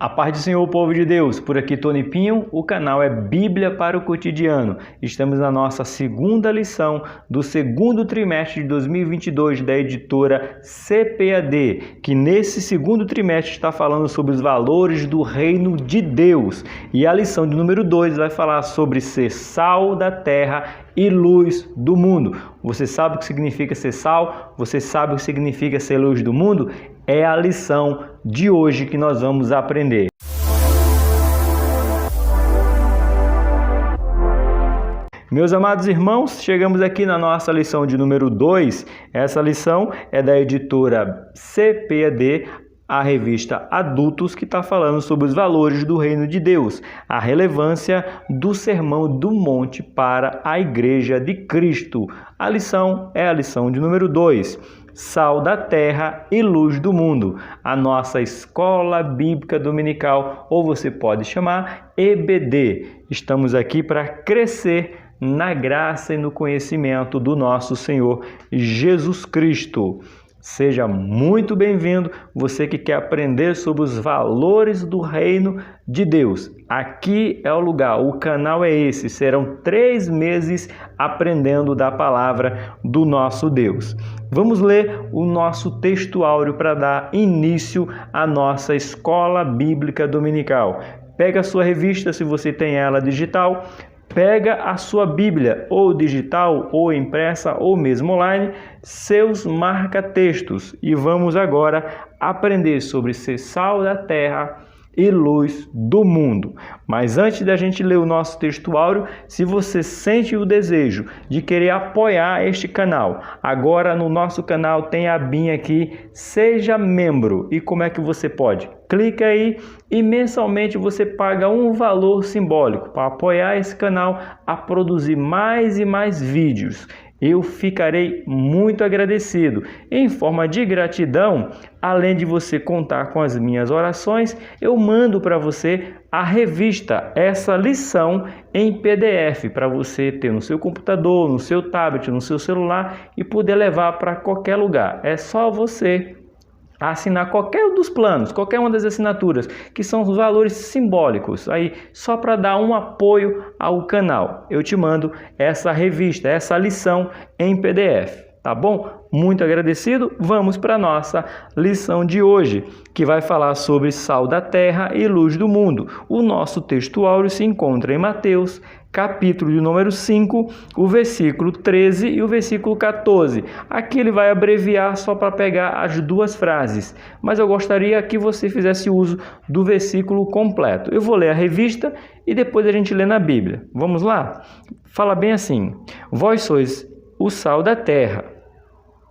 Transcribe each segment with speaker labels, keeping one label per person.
Speaker 1: A paz do Senhor, povo de Deus, por aqui Tony Pinho, o canal é Bíblia para o Cotidiano. Estamos na nossa segunda lição do segundo trimestre de 2022 da editora CPAD, que nesse segundo trimestre está falando sobre os valores do reino de Deus. E a lição de número 2 vai falar sobre ser sal da terra e luz do mundo. Você sabe o que significa ser sal? Você sabe o que significa ser luz do mundo? É a lição de hoje que nós vamos aprender. Meus amados irmãos, chegamos aqui na nossa lição de número 2. Essa lição é da editora CPAD, a revista Adultos, que está falando sobre os valores do reino de Deus, a relevância do Sermão do Monte para a Igreja de Cristo. A lição é a lição de número 2. Sal da terra e luz do mundo, a nossa escola bíblica dominical, ou você pode chamar EBD. Estamos aqui para crescer na graça e no conhecimento do nosso Senhor Jesus Cristo. Seja muito bem-vindo, você que quer aprender sobre os valores do reino de Deus. Aqui é o lugar, o canal é esse. Serão 3 meses aprendendo da palavra do nosso Deus. Vamos ler o nosso texto áureo para dar início à nossa escola bíblica dominical. Pega a sua revista, se você tem ela digital. Pega a sua Bíblia, ou digital, ou impressa, ou mesmo online, seus marca-textos. E vamos agora aprender sobre ser sal da terra e luz do mundo. Mas antes da gente ler o nosso texto áureo, se você sente o desejo de querer apoiar este canal, agora no nosso canal tem a abinha aqui, seja membro. E como é que você pode? Clica aí e mensalmente você paga um valor simbólico para apoiar esse canal a produzir mais e mais vídeos. Eu ficarei muito agradecido. Em forma de gratidão, além de você contar com as minhas orações, eu mando para você a revista, essa lição em PDF, para você ter no seu computador, no seu tablet, no seu celular e poder levar para qualquer lugar. É só você assinar qualquer um dos planos, qualquer uma das assinaturas, que são os valores simbólicos, aí só para dar um apoio ao canal. Eu te mando essa revista, essa lição em PDF, tá bom? Muito agradecido. Vamos para a nossa lição de hoje, que vai falar sobre sal da terra e luz do mundo. O nosso texto áureo se encontra em Mateus, capítulo de número 5, o versículo 13 e o versículo 14. Aqui ele vai abreviar só para pegar as duas frases, mas eu gostaria que você fizesse uso do versículo completo. Eu vou ler a revista e depois a gente lê na Bíblia. Vamos lá? Fala bem assim: vós sois o sal da terra.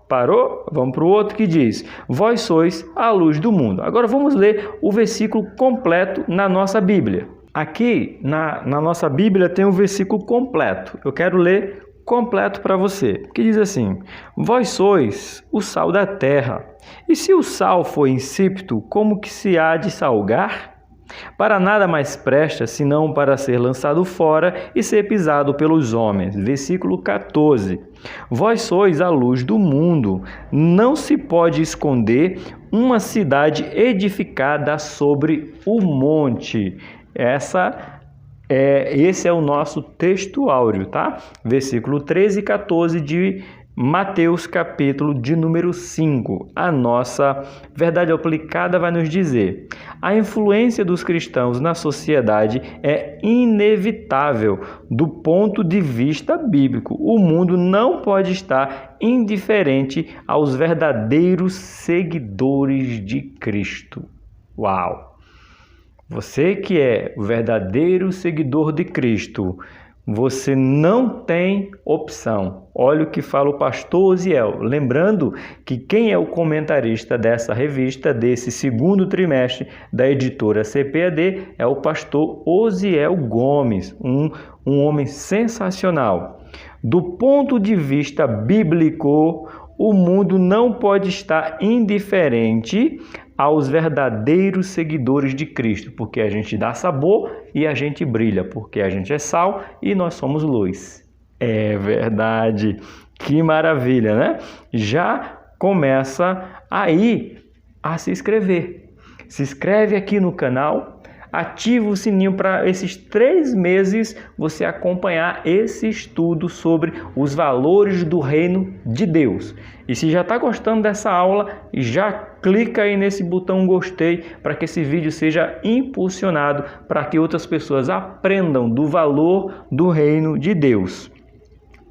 Speaker 1: Parou? Vamos para o outro que diz: vós sois a luz do mundo. Agora vamos ler o versículo completo na nossa Bíblia. Aqui na nossa Bíblia tem um versículo completo. Eu quero ler completo para você, que diz assim: vós sois o sal da terra. E se o sal for insípido, como que se há de salgar? Para nada mais presta, senão para ser lançado fora e ser pisado pelos homens. Versículo 14. Vós sois a luz do mundo. Não se pode esconder uma cidade edificada sobre o monte. Esse é o nosso texto áureo, tá? Versículo 13 e 14 de Mateus, capítulo de número 5. A nossa verdade aplicada vai nos dizer: a influência dos cristãos na sociedade é inevitável do ponto de vista bíblico. O mundo não pode estar indiferente aos verdadeiros seguidores de Cristo. Uau! Você que é o verdadeiro seguidor de Cristo, você não tem opção. Olha o que fala o pastor Osiel. Lembrando que quem é o comentarista dessa revista, desse segundo trimestre da editora CPAD, é o pastor Osiel Gomes, um homem sensacional. Do ponto de vista bíblico, o mundo não pode estar indiferente aos verdadeiros seguidores de Cristo, porque a gente dá sabor e a gente brilha, porque a gente é sal e nós somos luz. É verdade, que maravilha, né? Já começa aí a se inscrever. se inscreve aqui no canal, ativa o sininho para esses 3 meses você acompanhar esse estudo sobre os valores do reino de Deus. E se já está gostando dessa aula, já clica aí nesse botão gostei para que esse vídeo seja impulsionado para que outras pessoas aprendam do valor do reino de Deus.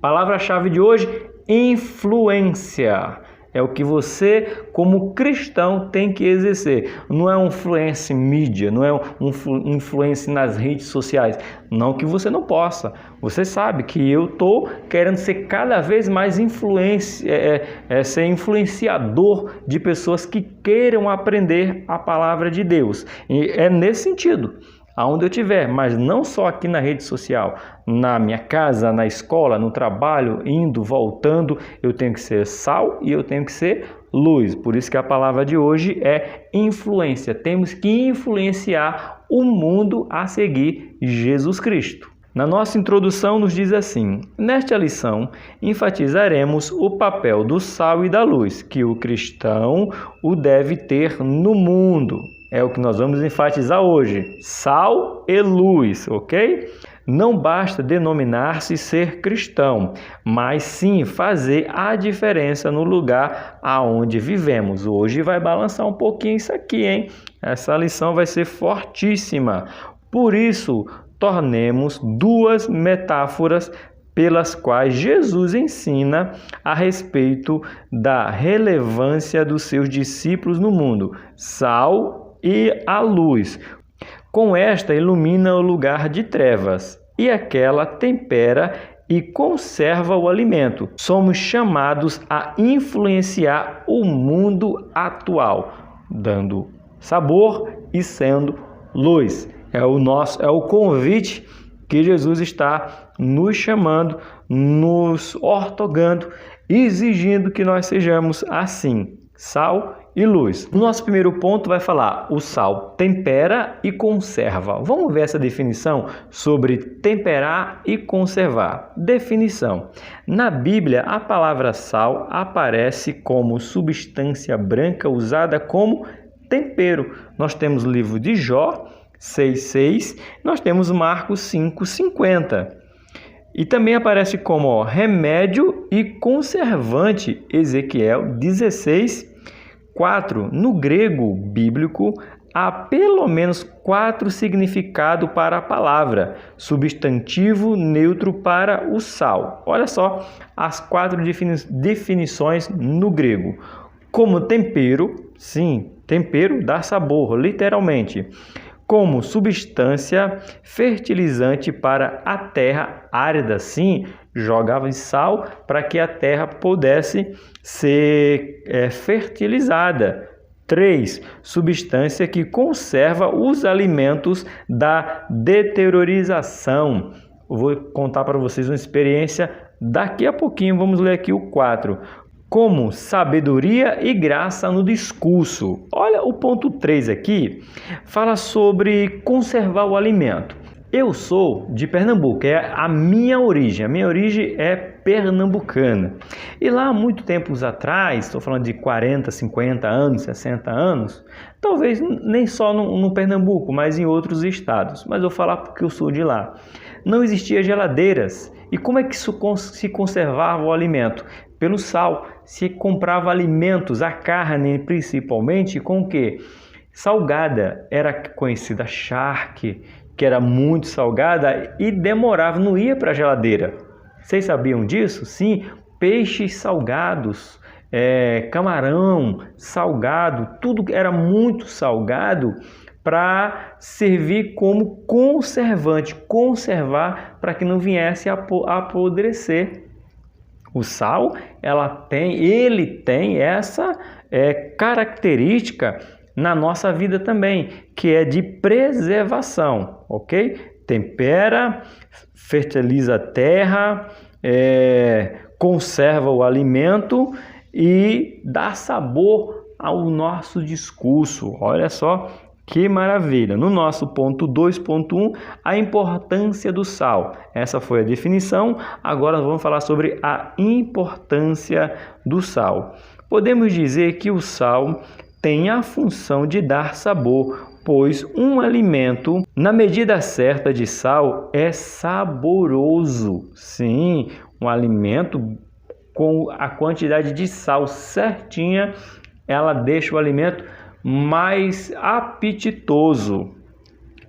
Speaker 1: Palavra-chave de hoje: influência. É o que você, como cristão, tem que exercer. Não é um influência mídia, não é um influência nas redes sociais. Não que você não possa. Você sabe que eu estou querendo ser cada vez mais ser influenciador de pessoas que queiram aprender a palavra de Deus. E é nesse sentido. Aonde eu estiver, mas não só aqui na rede social, na minha casa, na escola, no trabalho, indo, voltando, eu tenho que ser sal e eu tenho que ser luz. Por isso que a palavra de hoje é influência. Temos que influenciar o mundo a seguir Jesus Cristo. Na nossa introdução nos diz assim: nesta lição enfatizaremos o papel do sal e da luz, que o cristão o deve ter no mundo. É o que nós vamos enfatizar hoje, sal e luz, ok? Não basta denominar-se ser cristão, mas sim fazer a diferença no lugar aonde vivemos. Hoje vai balançar um pouquinho isso aqui, hein? Essa lição vai ser fortíssima. Por isso, tornemos 2 metáforas pelas quais Jesus ensina a respeito da relevância dos seus discípulos no mundo. Sal e a luz. Com esta ilumina o lugar de trevas, e aquela tempera e conserva o alimento. Somos chamados a influenciar o mundo atual, dando sabor e sendo luz. É o convite que Jesus está nos chamando, nos ortogando, exigindo que nós sejamos assim, sal e luz. O nosso primeiro ponto vai falar: o sal tempera e conserva. Vamos ver essa definição sobre temperar e conservar. Definição: na Bíblia, a palavra sal aparece como substância branca usada como tempero. Nós temos o livro de Jó 6:6, nós temos Marcos 5:50. E também aparece como remédio e conservante, Ezequiel 16:4. No grego bíblico, há pelo menos 4 significados para a palavra, substantivo neutro para o sal. Olha só as 4 definições no grego. Como tempero, sim, tempero dá sabor, literalmente. Como substância fertilizante para a terra árida, sim, jogava sal para que a terra pudesse ser fertilizada. 3. Substância que conserva os alimentos da deteriorização. Eu vou contar para vocês uma experiência daqui a pouquinho. Vamos ler aqui o 4. Como sabedoria e graça no discurso. Olha o ponto 3 aqui, fala sobre conservar o alimento. Eu sou de Pernambuco, é a minha origem. A minha origem é pernambucana. E lá há muito tempos atrás, estou falando de 40, 50 anos, 60 anos, talvez nem só no Pernambuco, mas em outros estados. Mas eu vou falar porque eu sou de lá. Não existia geladeiras. E como é que se conservava o alimento? Pelo sal. Se comprava alimentos, a carne principalmente, com o quê? Salgada. Era conhecida charque, que era muito salgada e demorava, não ia para a geladeira. Vocês sabiam disso? Sim, peixes salgados, camarão salgado, tudo era muito salgado para servir como conservante, conservar para que não viesse a apodrecer. O sal, ele tem essa característica na nossa vida também, que é de preservação, ok? Tempera, fertiliza a terra, conserva o alimento e dá sabor ao nosso discurso. Olha só que maravilha! No nosso ponto 2.1, a importância do sal. Essa foi a definição. Agora vamos falar sobre a importância do sal. Podemos dizer que o sal tem a função de dar sabor, pois um alimento, na medida certa de sal, é saboroso. Sim, um alimento com a quantidade de sal certinha, ela deixa o alimento mais apetitoso.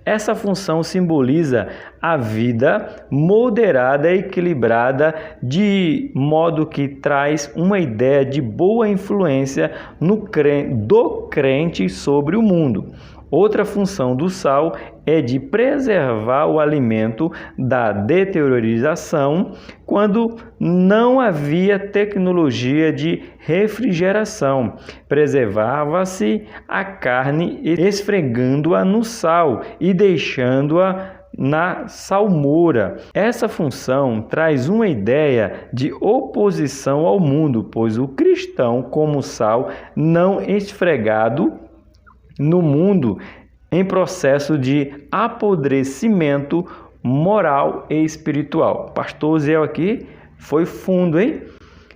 Speaker 1: Essa função simboliza a vida moderada e equilibrada, de modo que traz uma ideia de boa influência do crente sobre o mundo. Outra função do sal é de preservar o alimento da deteriorização quando não havia tecnologia de refrigeração. Preservava-se a carne esfregando-a no sal e deixando-a na salmoura. Essa função traz uma ideia de oposição ao mundo, pois o cristão, como sal não esfregado no mundo, em processo de apodrecimento moral e espiritual. Pastor Ziel aqui foi fundo, hein?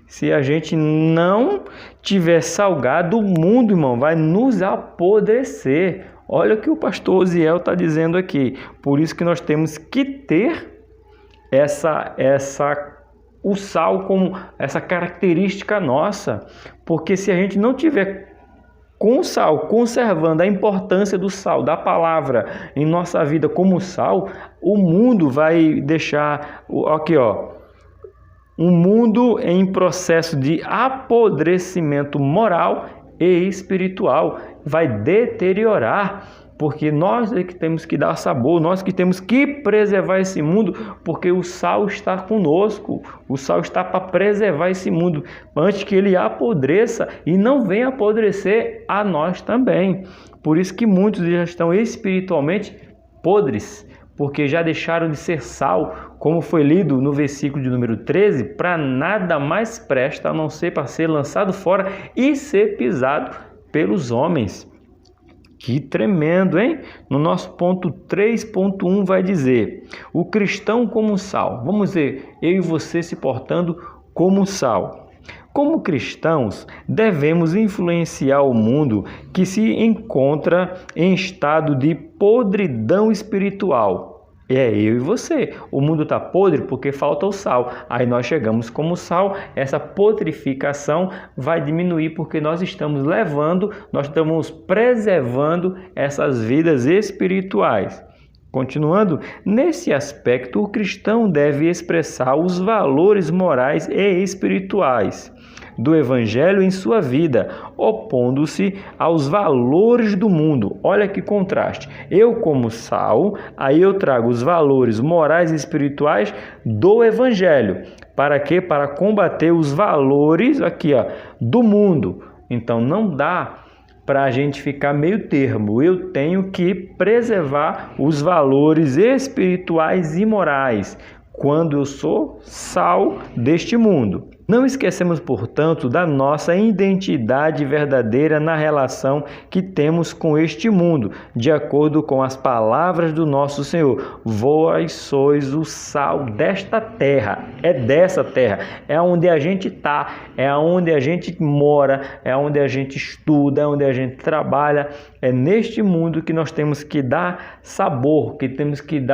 Speaker 1: Se a gente não tiver salgado, o mundo, irmão, vai nos apodrecer. Olha o que o pastor Ziel está dizendo aqui. Por isso que nós temos que ter o sal como essa característica nossa. Porque se a gente não tiver com o sal, conservando a importância do sal, da palavra em nossa vida como sal, o mundo vai deixar, aqui ó, um mundo em processo de apodrecimento moral e espiritual, vai deteriorar, porque nós é que temos que dar sabor, nós que temos que preservar esse mundo, porque o sal está conosco, o sal está para preservar esse mundo, antes que ele apodreça e não venha apodrecer a nós também. Por isso que muitos já estão espiritualmente podres, porque já deixaram de ser sal, como foi lido no versículo de número 13, para nada mais presta a não ser para ser lançado fora e ser pisado pelos homens. Que tremendo, hein? No nosso ponto 3.1 vai dizer: o cristão como sal. Vamos ver, eu e você se portando como sal. Como cristãos, devemos influenciar o mundo que se encontra em estado de podridão espiritual. É eu e você. O mundo está podre porque falta o sal. Aí nós chegamos como sal, essa putrificação vai diminuir porque nós estamos preservando essas vidas espirituais. Continuando, nesse aspecto, o cristão deve expressar os valores morais e espirituais do Evangelho em sua vida, opondo-se aos valores do mundo. Olha que contraste. Eu como sal, aí eu trago os valores morais e espirituais do Evangelho. Para quê? Para combater os valores aqui, ó, do mundo. Então não dá para a gente ficar meio termo. Eu tenho que preservar os valores espirituais e morais quando eu sou sal deste mundo. Não esquecemos, portanto, da nossa identidade verdadeira na relação que temos com este mundo, de acordo com as palavras do nosso Senhor. Vós sois o sal desta terra, é dessa terra, é onde a gente está, é onde a gente mora, é onde a gente estuda, é onde a gente trabalha. É neste mundo que nós temos que dar sabor, que temos que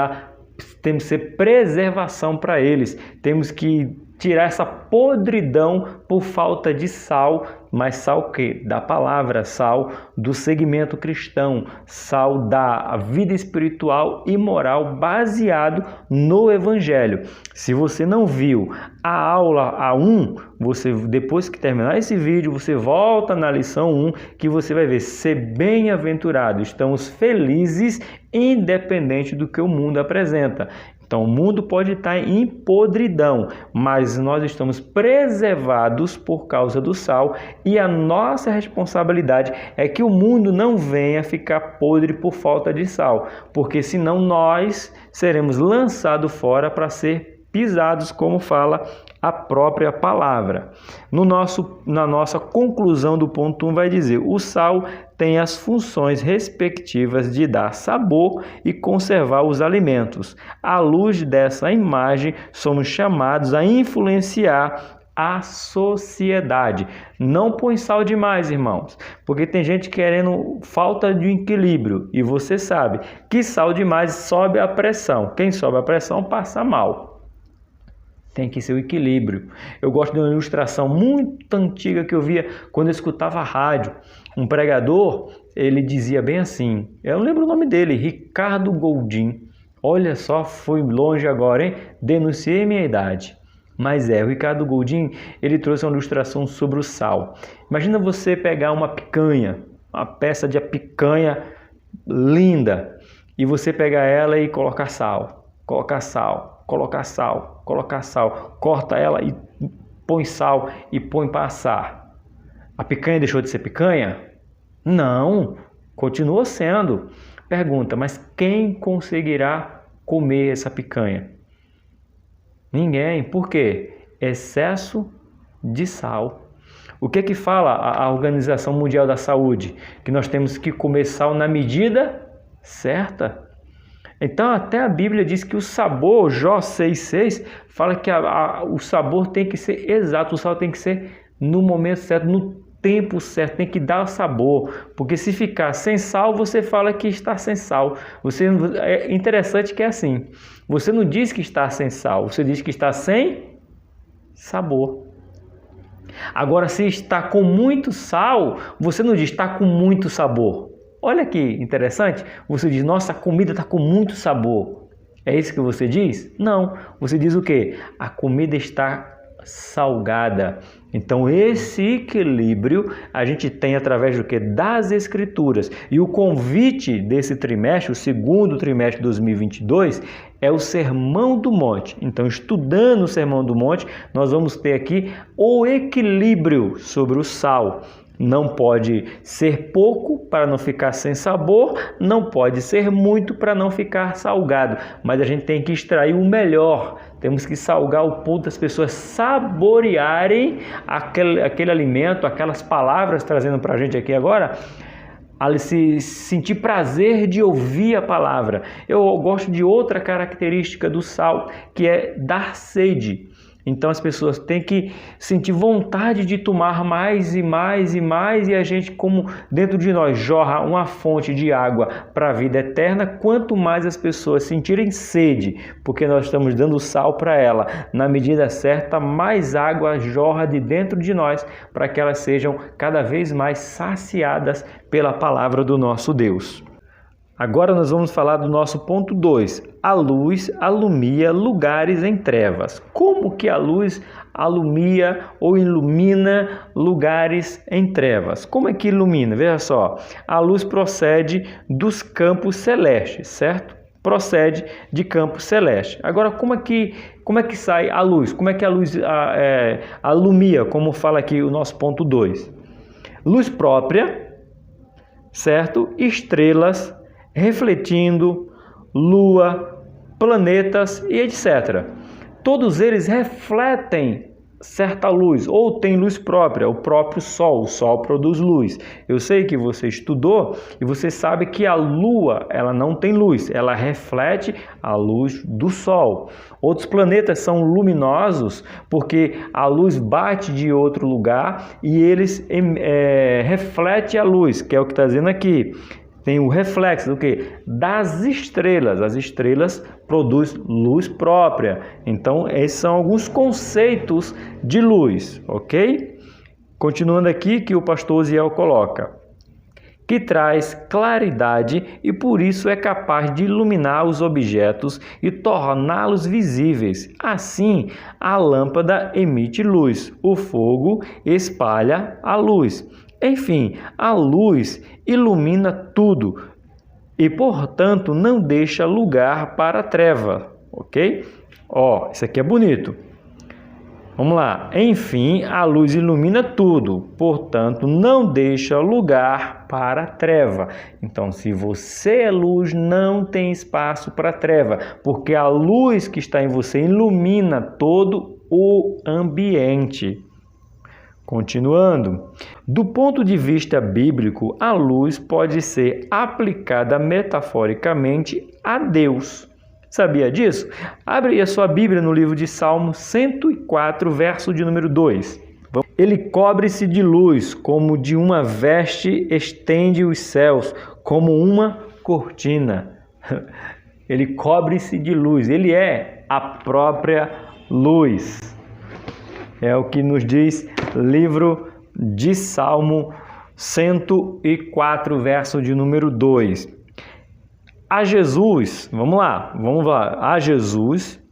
Speaker 1: ser preservação para eles, temos que tirar essa podridão por falta de sal, mas sal que? Da palavra, sal do segmento cristão, sal da vida espiritual e moral baseado no Evangelho. Se você não viu a aula A1, você, depois que terminar esse vídeo, você volta na lição 1, que você vai ver: ser bem-aventurado, estamos felizes independente do que o mundo apresenta. Então, o mundo pode estar em podridão, mas nós estamos preservados por causa do sal, e a nossa responsabilidade é que o mundo não venha ficar podre por falta de sal, porque senão nós seremos lançados fora para ser pisados, como fala a própria palavra. Na nossa conclusão do ponto 1 vai dizer: o sal tem as funções respectivas de dar sabor e conservar os alimentos. À luz dessa imagem, somos chamados a influenciar a sociedade. Não põe sal demais, irmãos, porque tem gente querendo falta de equilíbrio, e você sabe que sal demais sobe a pressão. Quem sobe a pressão passa mal. Tem que ser o equilíbrio. Eu gosto de uma ilustração muito antiga que eu via quando eu escutava a rádio. Um pregador, ele dizia bem assim, eu não lembro o nome dele, Ricardo Goldim. Olha só, foi longe agora, hein? Denunciei minha idade. Mas o Ricardo Goldim, ele trouxe uma ilustração sobre o sal. Imagina você pegar uma picanha, uma peça de picanha linda, e você pegar ela e colocar sal, colocar sal, colocar sal, colocar sal, corta ela e põe sal e põe para assar. A picanha deixou de ser picanha? Não, continua sendo. Pergunta, mas quem conseguirá comer essa picanha? Ninguém. Por quê? Excesso de sal. O que fala a Organização Mundial da Saúde? Que nós temos que comer sal na medida certa. Então até a Bíblia diz que o sabor, Jó 6,6, fala que o sabor tem que ser exato, o sal tem que ser no momento certo, no tempo certo, tem que dar sabor, porque se ficar sem sal, você fala que está sem sal. É interessante que é assim, você não diz que está sem sal, você diz que está sem sabor. Agora, se está com muito sal, você não diz está com muito sabor. Olha que interessante, você diz, nossa, a comida está com muito sabor. É isso que você diz? Não, você diz o quê? A comida está salgada. Então esse equilíbrio a gente tem através do quê? Das Escrituras. E o convite desse trimestre, o segundo trimestre de 2022, é o Sermão do Monte. Então, estudando o Sermão do Monte, nós vamos ter aqui o equilíbrio sobre o sal. Não pode ser pouco para não ficar sem sabor, não pode ser muito para não ficar salgado, mas a gente tem que extrair o melhor. Temos que salgar o ponto das pessoas saborearem aquele alimento, aquelas palavras trazendo para a gente aqui agora, a se sentir prazer de ouvir a palavra. Eu gosto de outra característica do sal, que é dar sede. Então as pessoas têm que sentir vontade de tomar mais e mais e mais, e a gente, como dentro de nós jorra uma fonte de água para a vida eterna, quanto mais as pessoas sentirem sede, porque nós estamos dando sal para ela, na medida certa, mais água jorra de dentro de nós, para que elas sejam cada vez mais saciadas pela palavra do nosso Deus. Agora nós vamos falar do nosso ponto 2. A luz alumia lugares em trevas. Como que a luz alumia ou ilumina lugares em trevas? Como é que ilumina? Veja só, a luz procede dos campos celestes, certo? Procede de campos celestes. Agora, como é que sai a luz? Como é que a luz alumia, como fala aqui o nosso ponto 2? Luz própria, certo? Estrelas, refletindo, lua, planetas e etc. Todos eles refletem certa luz, ou tem luz própria, o próprio Sol. O Sol produz luz. Eu sei que você estudou e você sabe que a Lua, ela não tem luz, ela reflete a luz do Sol. Outros planetas são luminosos porque a luz bate de outro lugar e eles refletem a luz, que é o que está dizendo aqui. Tem o reflexo do quê? Das estrelas. As estrelas produzem luz própria. Então, esses são alguns conceitos de luz, ok? Continuando aqui, que o pastor Osiel coloca. Que traz claridade e por isso é capaz de iluminar os objetos e torná-los visíveis. Assim, a lâmpada emite luz, o fogo espalha a luz. Enfim, a luz ilumina tudo e, portanto, não deixa lugar para a treva, ok? Isso aqui é bonito. Vamos lá. Enfim, a luz ilumina tudo, portanto, não deixa lugar para a treva. Então, se você é luz, não tem espaço para a treva, porque a luz que está em você ilumina todo o ambiente. Continuando, do ponto de vista bíblico, a luz pode ser aplicada metaforicamente a Deus. Sabia disso? Abre a sua Bíblia no livro de Salmo 104, verso de número 2. Ele cobre-se de luz, como de uma veste estende os céus, como uma cortina. Ele cobre-se de luz, ele é a própria luz. É o que nos diz livro de Salmo 104, verso de número 2. A Jesus, vamos lá, a Jesus,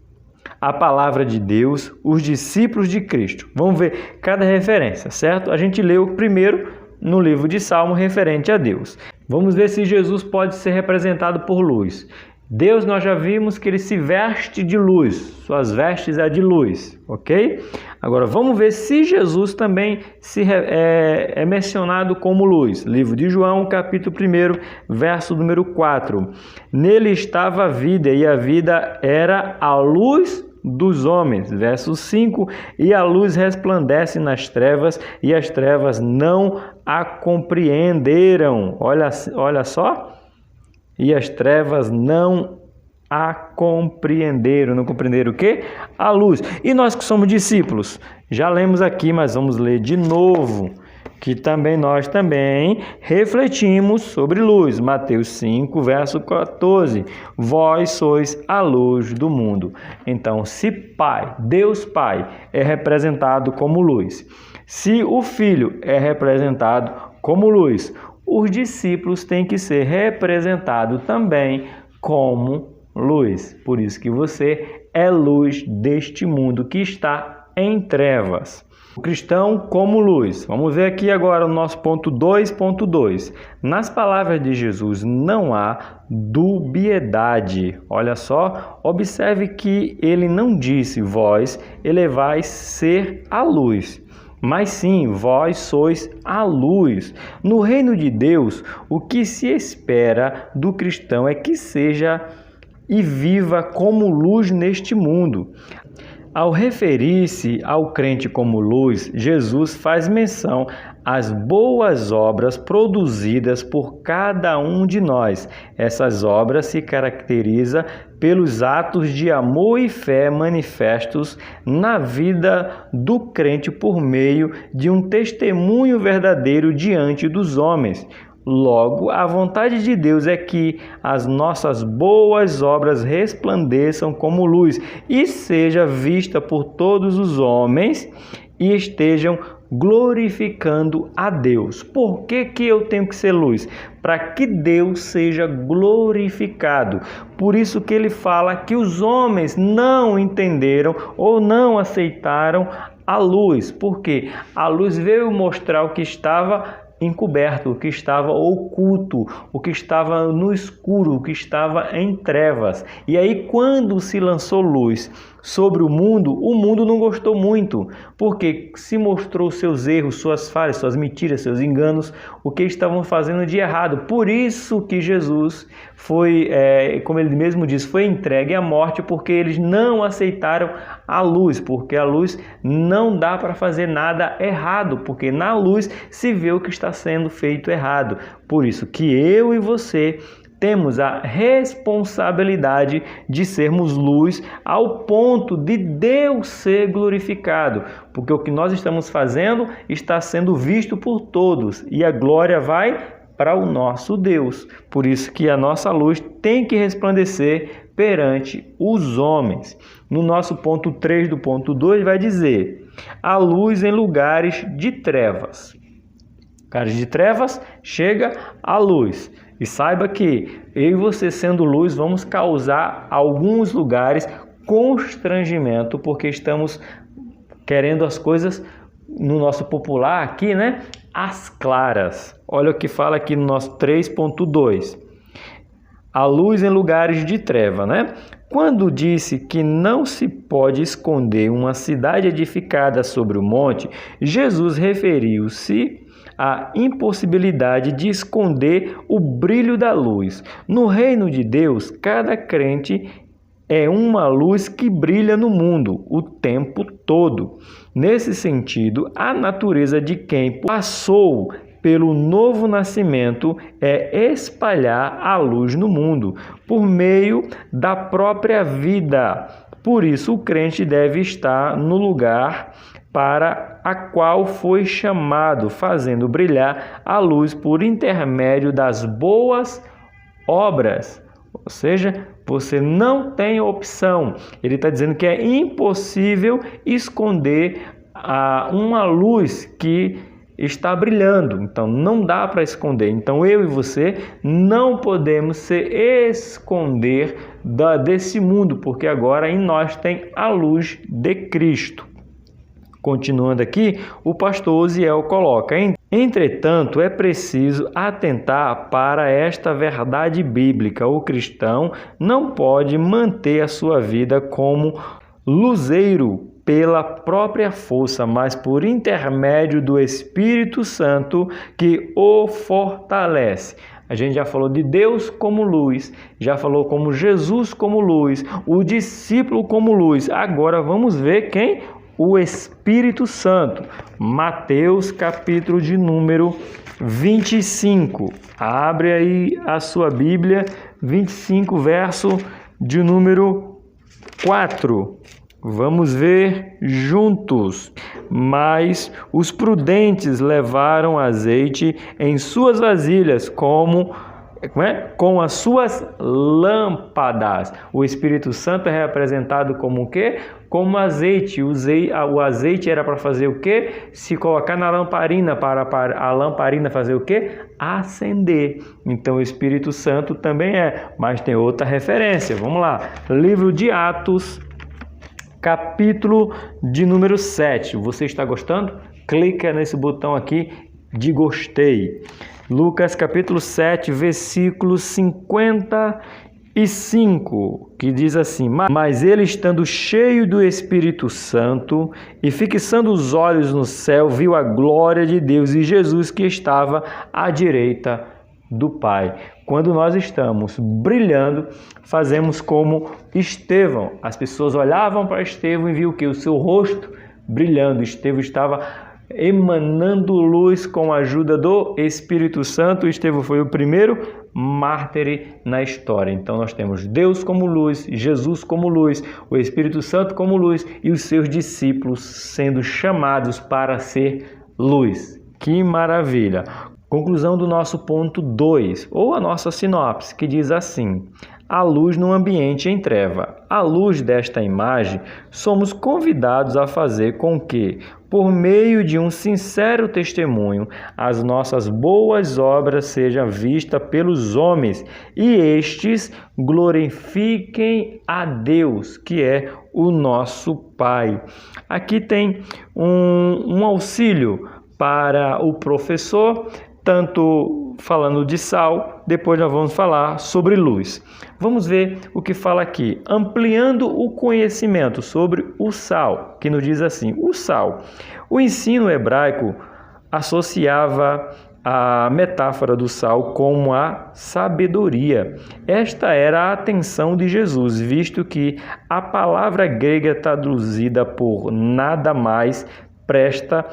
Speaker 1: a palavra de Deus, os discípulos de Cristo. Vamos ver cada referência, certo? A gente leu primeiro no livro de Salmo referente a Deus. Vamos ver se Jesus pode ser representado por luz. Deus, nós já vimos que ele se veste de luz, suas vestes é de luz, ok? Agora vamos ver se Jesus também é mencionado como luz. Livro de João, capítulo 1, verso número 4. Nele estava a vida, e a vida era a luz dos homens. Verso 5. E a luz resplandece nas trevas, e as trevas não a compreenderam. Olha só. E as trevas não a compreenderam. Não compreenderam o quê? A luz. E nós que somos discípulos, já lemos aqui, mas vamos ler de novo, que nós também refletimos sobre luz. Mateus 5, verso 14. Vós sois a luz do mundo. Então, se Pai, Deus Pai, é representado como luz, se o Filho é representado como luz, os discípulos têm que ser representados também como luz. Por isso que você é luz deste mundo que está em trevas. O cristão como luz. Vamos ver aqui agora o nosso ponto 2.2. Nas palavras de Jesus não há dubiedade. Olha só, observe que ele não disse vós elevais ser a luz, mas sim, vós sois a luz. No reino de Deus, o que se espera do cristão é que seja e viva como luz neste mundo. Ao referir-se ao crente como luz, Jesus faz menção às boas obras produzidas por cada um de nós. Essas obras se caracterizam pelos atos de amor e fé manifestos na vida do crente por meio de um testemunho verdadeiro diante dos homens. Logo, a vontade de Deus é que as nossas boas obras resplandeçam como luz e seja vista por todos os homens e estejam glorificando a Deus. Por que eu tenho que ser luz? Para que Deus seja glorificado. Por isso que ele fala que os homens não entenderam ou não aceitaram a luz. Porque a luz veio mostrar o que estava encoberto, o que estava oculto, o que estava no escuro, o que estava em trevas. E aí, quando se lançou luz sobre o mundo não gostou muito, porque se mostrou seus erros, suas falhas, suas mentiras, seus enganos, o que estavam fazendo de errado. Por isso que Jesus foi, como ele mesmo disse, foi entregue à morte, porque eles não aceitaram a luz, porque a luz não dá para fazer nada errado, porque na luz se vê o que está sendo feito errado. Por isso que eu e você temos a responsabilidade de sermos luz ao ponto de Deus ser glorificado, porque o que nós estamos fazendo está sendo visto por todos e a glória vai para o nosso Deus. Por isso que a nossa luz tem que resplandecer perante os homens. No nosso ponto 3 do ponto 2 vai dizer: a luz em lugares de trevas. Lugares de trevas, chega a luz. E saiba que eu e você, sendo luz, vamos causar alguns lugares constrangimento, porque estamos querendo as coisas, no nosso popular aqui, né? As claras. Olha o que fala aqui no nosso 3.2. A luz em lugares de treva, né? Quando disse que não se pode esconder uma cidade edificada sobre o monte, Jesus referiu-se a impossibilidade de esconder o brilho da luz. No reino de Deus, cada crente é uma luz que brilha no mundo o tempo todo. Nesse sentido, a natureza de quem passou pelo novo nascimento é espalhar a luz no mundo, por meio da própria vida. Por isso, o crente deve estar no lugar para a qual foi chamado, fazendo brilhar a luz por intermédio das boas obras. Ou seja, você não tem opção. Ele está dizendo que é impossível esconder uma luz que está brilhando. Então, não dá para esconder. Então, eu e você não podemos se esconder desse mundo, porque agora em nós tem a luz de Cristo. Continuando aqui, o pastor Osiel coloca: entretanto, é preciso atentar para esta verdade bíblica. O cristão não pode manter a sua vida como luzeiro pela própria força, mas por intermédio do Espírito Santo que o fortalece. A gente já falou de Deus como luz, já falou como Jesus como luz, o discípulo como luz. Agora vamos ver quem? O Espírito Santo. Mateus, capítulo de número 25. Abre aí a sua Bíblia, 25, verso de número 4. Vamos ver juntos. Mas os prudentes levaram azeite em suas vasilhas com as suas lâmpadas. O Espírito Santo é representado como o quê? Como azeite. O azeite era para fazer o quê? Se colocar na lamparina, para a lamparina fazer o quê? Acender. Então o Espírito Santo também é. Mas tem outra referência. Vamos lá. Livro de Atos, capítulo de número 7. Você está gostando? Clica nesse botão aqui de gostei. Lucas capítulo 7, versículo 55, que diz assim: mas ele, estando cheio do Espírito Santo e fixando os olhos no céu, viu a glória de Deus e Jesus que estava à direita do Pai. Quando nós estamos brilhando, fazemos como Estevão. As pessoas olhavam para Estevão e viam que o seu rosto brilhando. Estevão estava emanando luz com a ajuda do Espírito Santo. Estevão foi o primeiro mártir na história. Então nós temos Deus como luz, Jesus como luz, o Espírito Santo como luz e os seus discípulos sendo chamados para ser luz. Que maravilha! Conclusão do nosso ponto 2, ou a nossa sinopse, que diz assim: a luz no ambiente em treva. À luz desta imagem, somos convidados a fazer com que, por meio de um sincero testemunho, as nossas boas obras sejam vistas pelos homens e estes glorifiquem a Deus, que é o nosso Pai. Aqui tem um auxílio para o professor, tanto falando de sal, depois nós vamos falar sobre luz. Vamos ver o que fala aqui, ampliando o conhecimento sobre o sal, que nos diz assim: o sal. O ensino hebraico associava a metáfora do sal com a sabedoria. Esta era a atenção de Jesus, visto que a palavra grega traduzida por nada mais presta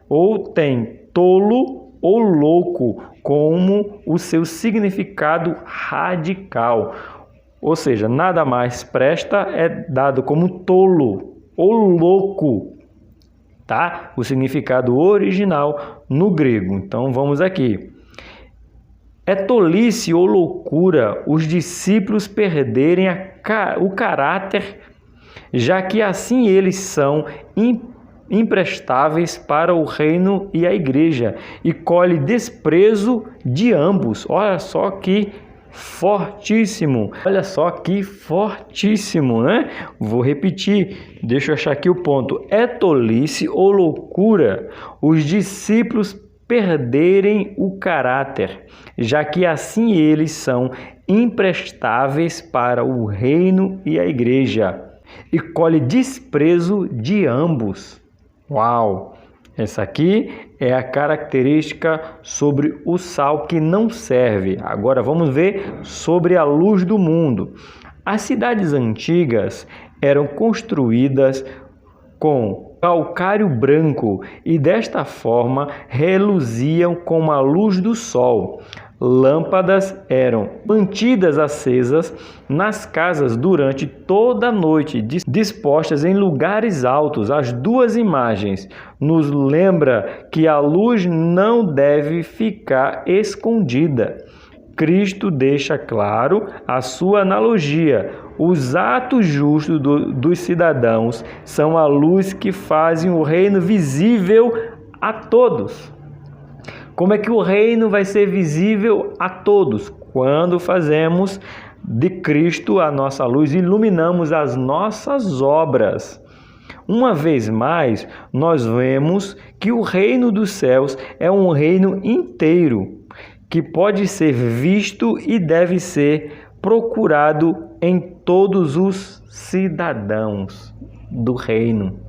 Speaker 1: ou tem tolo ou louco como o seu significado radical. Ou seja, nada mais presta é dado como tolo ou louco, tá? O significado original no grego. Então vamos aqui. É tolice ou loucura os discípulos perderem o caráter, já que assim eles são imprestáveis para o reino e a igreja, e colhe desprezo de ambos. Olha só que fortíssimo, né? Vou repetir, deixa eu achar aqui o ponto. É tolice ou loucura os discípulos perderem o caráter, já que assim eles são imprestáveis para o reino e a igreja, e colhe desprezo de ambos. Uau! Essa aqui é a característica sobre o sal que não serve. Agora vamos ver sobre a luz do mundo. As cidades antigas eram construídas com calcário branco e desta forma reluziam como a luz do sol. Lâmpadas eram mantidas acesas nas casas durante toda a noite, dispostas em lugares altos. As duas imagens nos lembram que a luz não deve ficar escondida. Cristo deixa claro a sua analogia. Os atos justos dos cidadãos são a luz que fazem o reino visível a todos. Como é que o reino vai ser visível a todos? Quando fazemos de Cristo a nossa luz, iluminamos as nossas obras. Uma vez mais, nós vemos que o reino dos céus é um reino inteiro, que pode ser visto e deve ser procurado em todos os cidadãos do reino.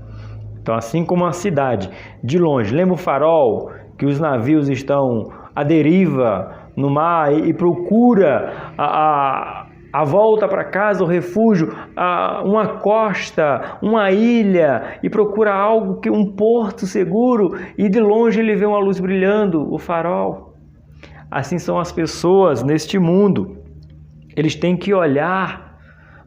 Speaker 1: Então, assim como a cidade, de longe, lembra o farol, que os navios estão à deriva no mar e procura a volta para casa, o refúgio, uma costa, uma ilha, e procura algo, que um porto seguro, e de longe ele vê uma luz brilhando, o farol. Assim são as pessoas neste mundo. Eles têm que olhar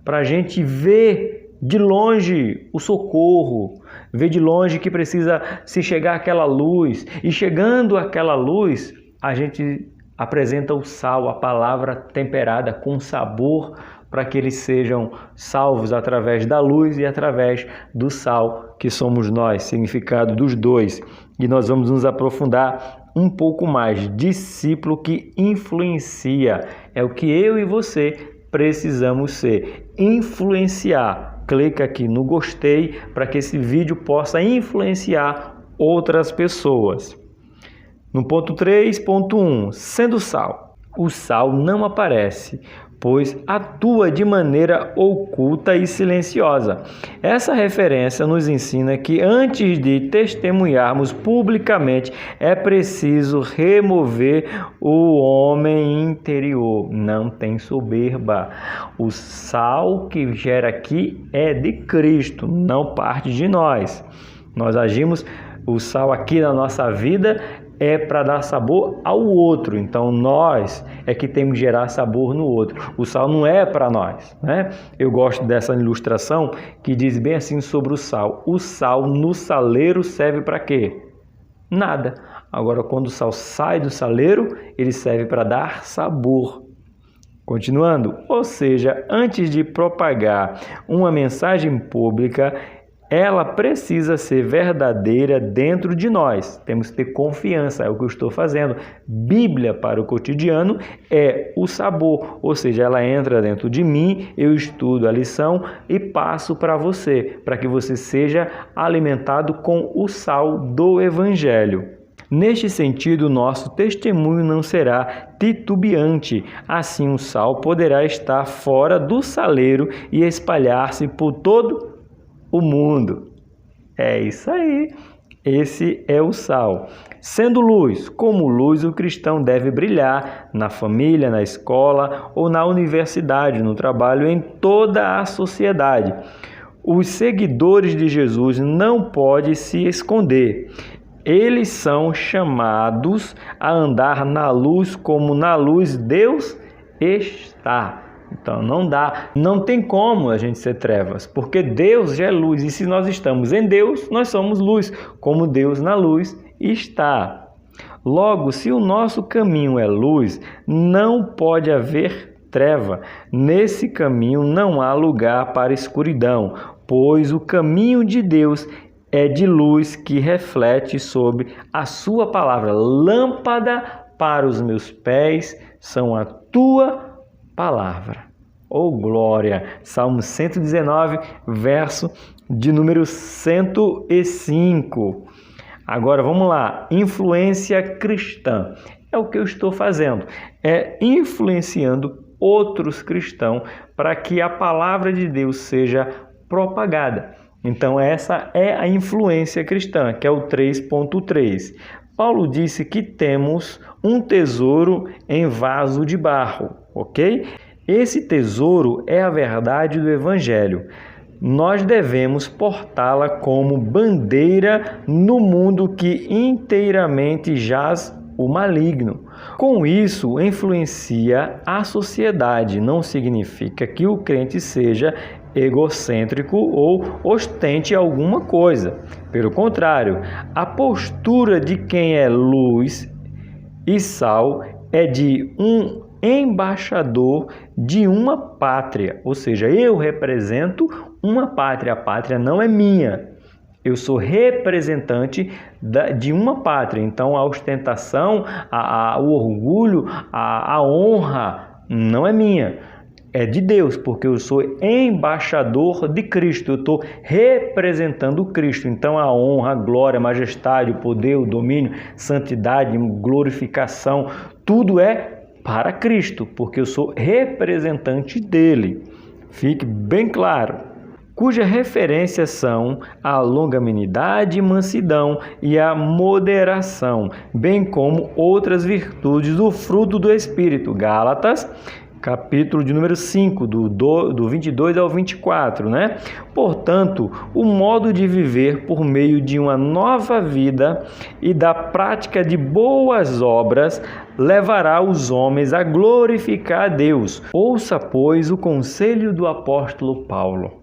Speaker 1: para a gente ver de longe o socorro, ver de longe que precisa se chegar àquela luz. E chegando àquela luz, a gente apresenta o sal, a palavra temperada com sabor, para que eles sejam salvos através da luz e através do sal, que somos nós, significado dos dois. E nós vamos nos aprofundar um pouco mais. Discípulo que influencia é o que eu e você precisamos ser, influenciar. Clica aqui no gostei para que esse vídeo possa influenciar outras pessoas. No ponto 3.1, sendo sal. O sal não aparece, pois atua de maneira oculta e silenciosa. Essa referência nos ensina que antes de testemunharmos publicamente, é preciso remover o homem interior. Não tem soberba. O sal que gera aqui é de Cristo, não parte de nós. Nós agimos, o sal aqui na nossa vida é para dar sabor ao outro. Então nós é que temos que gerar sabor no outro. O sal não é para nós, né? Eu gosto dessa ilustração que diz bem assim sobre o sal. O sal no saleiro serve para quê? Nada. Agora, quando o sal sai do saleiro, ele serve para dar sabor. Continuando, ou seja, antes de propagar uma mensagem pública, ela precisa ser verdadeira dentro de nós. Temos que ter confiança, é o que eu estou fazendo. Bíblia para o cotidiano é o sabor, ou seja, ela entra dentro de mim, eu estudo a lição e passo para você, para que você seja alimentado com o sal do Evangelho. Neste sentido, nosso testemunho não será titubeante. Assim, o sal poderá estar fora do saleiro e espalhar-se por todo o mundo. É isso aí. Esse é o sal. Sendo luz, como luz, o cristão deve brilhar na família, na escola ou na universidade, no trabalho, em toda a sociedade. Os seguidores de Jesus não podem se esconder. Eles são chamados a andar na luz como na luz Deus está. Então não tem como a gente ser trevas, porque Deus já é luz, e se nós estamos em Deus, nós somos luz, como Deus na luz está. Logo, se o nosso caminho é luz, não pode haver treva. Nesse caminho não há lugar para escuridão, pois o caminho de Deus é de luz que reflete sobre a sua palavra. Lâmpada para os meus pés são a tua palavra. Oh, glória! Salmo 119, verso de número 105. Agora, vamos lá. Influência cristã. É o que eu estou fazendo. É influenciando outros cristãos para que a palavra de Deus seja propagada. Então, essa é a influência cristã, que é o 3.3. Paulo disse que temos um tesouro em vaso de barro, ok? Esse tesouro é a verdade do Evangelho. nós devemos portá-la como bandeira no mundo que inteiramente jaz o maligno. Com isso, influencia a sociedade. Não significa que o crente seja egocêntrico ou ostente alguma coisa. Pelo contrário, a postura de quem é luz e sal é de um embaixador de uma pátria, ou seja, eu represento uma pátria, a pátria não é minha, eu sou representante de uma pátria, então a ostentação, o orgulho, a honra não é minha, é de Deus, porque eu sou embaixador de Cristo, eu estou representando Cristo. Então a honra, a glória, a majestade, o poder, o domínio, santidade, glorificação, tudo é para Cristo, porque eu sou representante dele. Fique bem claro. Cujas referências são a longanimidade, mansidão e a moderação, bem como outras virtudes do fruto do Espírito. Gálatas, capítulo de número 5, do 22 ao 24, né? Portanto, o modo de viver por meio de uma nova vida e da prática de boas obras levará os homens a glorificar a Deus. Ouça, pois, o conselho do apóstolo Paulo.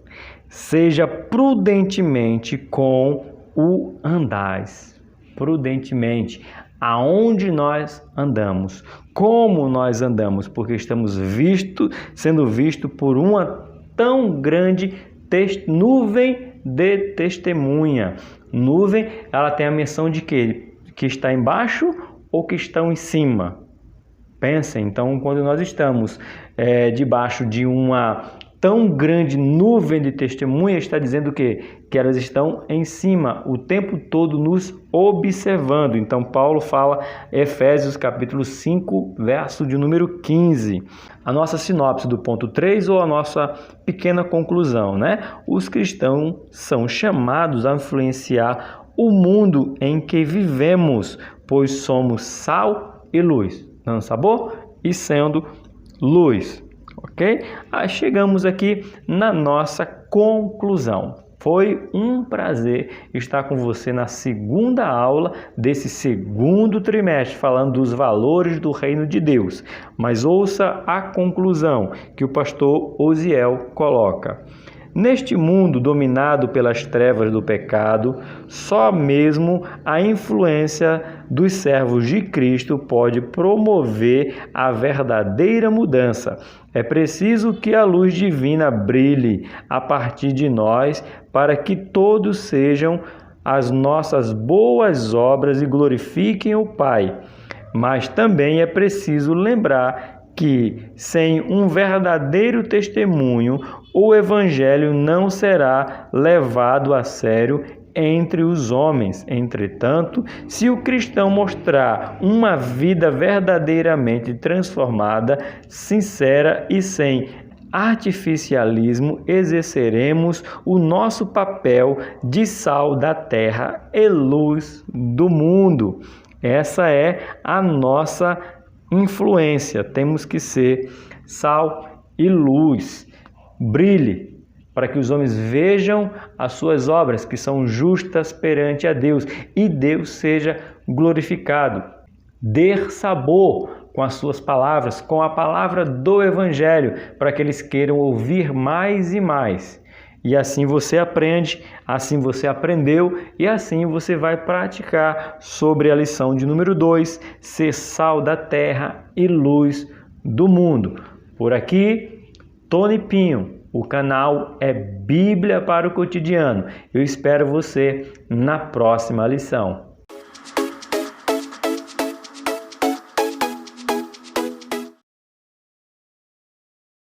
Speaker 1: Seja prudentemente com o andais. Prudentemente. Aonde nós andamos, como nós andamos, porque estamos sendo vistos por uma tão grande nuvem de testemunha. Nuvem, ela tem a menção de quê? Que está embaixo ou que estão em cima? Pensem, então, quando nós estamos debaixo de uma tão grande nuvem de testemunha, está dizendo que elas estão em cima, o tempo todo nos observando. Então, Paulo fala, Efésios capítulo 5, verso de número 15. A nossa sinopse do ponto 3 ou a nossa pequena conclusão, né? Os cristãos são chamados a influenciar o mundo em que vivemos, pois somos sal e luz, dando sabor e sendo luz. Ok? Chegamos aqui na nossa conclusão. Foi um prazer estar com você na segunda aula desse segundo trimestre, falando dos valores do reino de Deus. Mas ouça a conclusão que o pastor Osiel coloca. Neste mundo dominado pelas trevas do pecado, só mesmo a influência dos servos de Cristo pode promover a verdadeira mudança. É preciso que a luz divina brilhe a partir de nós para que todos sejam as nossas boas obras e glorifiquem o Pai. Mas também é preciso lembrar que, sem um verdadeiro testemunho, o Evangelho não será levado a sério entre os homens. Entretanto, se o cristão mostrar uma vida verdadeiramente transformada, sincera e sem artificialismo, exerceremos o nosso papel de sal da terra e luz do mundo. Essa é a nossa influência. Temos que ser sal e luz. Brilhe para que os homens vejam as suas obras, que são justas perante a Deus, e Deus seja glorificado. Dê sabor com as suas palavras, com a palavra do Evangelho, para que eles queiram ouvir mais e mais. E assim você aprende, assim você aprendeu, e assim você vai praticar sobre a lição de número 2, ser sal da terra e luz do mundo. Por aqui, Tony Pinho. O canal é Bíblia para o Cotidiano. Eu espero você na próxima lição.